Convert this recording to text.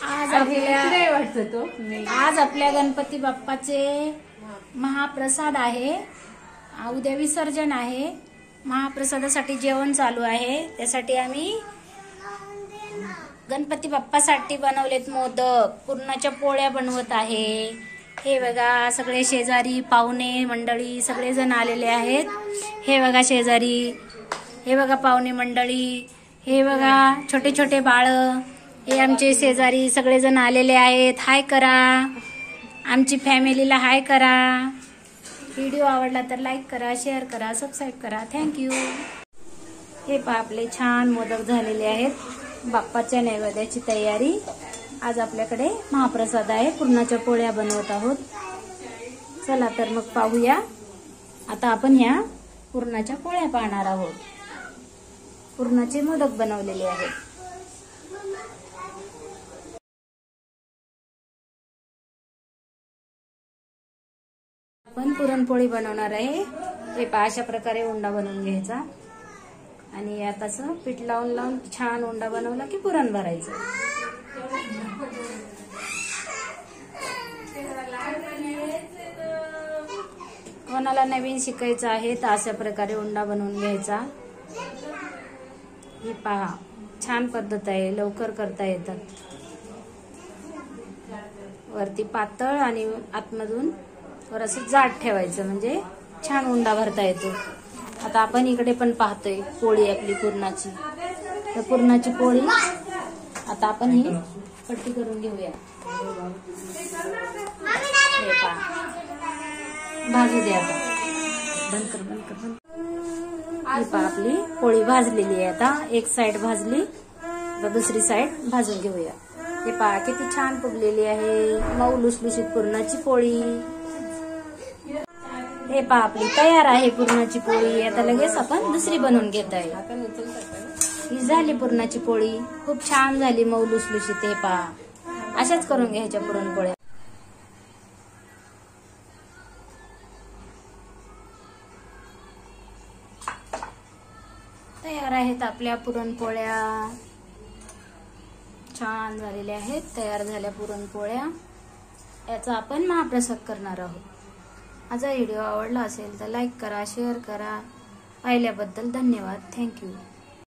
आज आपल्या गणपती बाप्पाचे महाप्रसाद आहे। उद्या विसर्जन आहे। महाप्रसादासाठी जेवण चालू आहे। त्यासाठी आम्ही गणपती बाप्पासाठी बनवलेत मोदक, पुरणाच्या पोळ्या बनवत आहे। हे बघा सगळे शेजारी पाहुणे मंडळी सगळे जण आलेले आहेत। हे बघा शेजारी, हे बघा पाहुणे मंडळी, हे बघा छोटे छोटे बाळ, हे आमचे शेजारी सगळे जण आलेले आहेत। हाय करा, आमची फॅमिलीला हाय करा। व्हिडिओ आवडला तर लाईक करा, शेअर करा, सबस्क्राईब करा। थँक्यू। हे पहा आपले छान मोदक झालेले आहेत। बाप्पाच्या नैवेद्याची तयारी। आज आपल्याकडे महाप्रसाद आहे। पुरणाच्या पोळ्या बनवत आहोत। चला तर मग पाहूया। आता आपण ह्या पुरणाच्या पोळ्या पाहणार आहोत। पुरणाचे मोदक बनवलेले आहेत। आपण पुरणपोळी बनवणार आहे। हे पहा अशा प्रकारे उंडा बनवून घ्यायचा आणि आता असं पीठ लावून लावून छान उंडा बनवला की पुरण भरायचं। कोणाला नवीन शिकायचं आहे तर अशा प्रकारे उंडा बनवून घ्यायचा। हे पहा छान पद्धत आहे, लवकर करता येतात। वरती पातळ आणि आतमधून थोडंसं जाड ठेवायचं म्हणजे छान उंडा भरता येतो। आता आपण इकडे पण पाहतोय पोळी आपली पुरणाची। तर पुरणाची पोळी आता आपण ही पट्टी करून घेऊया। हे पहा भाजू दे आता, बंद कर बंद कर बंद। ही पहा आपली पोळी भाजलेली आहे। आता एक साइड भाजली, आता दुसरी साइड भाजून घेऊया। हे पहा किती छान फुगलेली आहे, मऊ लुसलुशीत पुरणाची पोळी। हे पहा आपली तयार आहे पुरणाची पोळी। आता लगेच आपण दुसरी बनवून घेत आहे। ही झाली पुरणाची पोळी, खूप छान झाली, मऊ लुसलुशीत। हे पहा अशाच करून घ्यायच्या पुरणपोळ्या। तयार आहेत आपल्या पुरणपोळ्या, छान झालेल्या आहेत। तयार झाल्या पुरणपोळ्या। याचा आपण महाप्रसाद करणार आहोत। माझा व्हिडिओ आवडला असेल तर लाईक करा, शेअर करा। पाहिल्याबद्दल धन्यवाद। थँक्यू।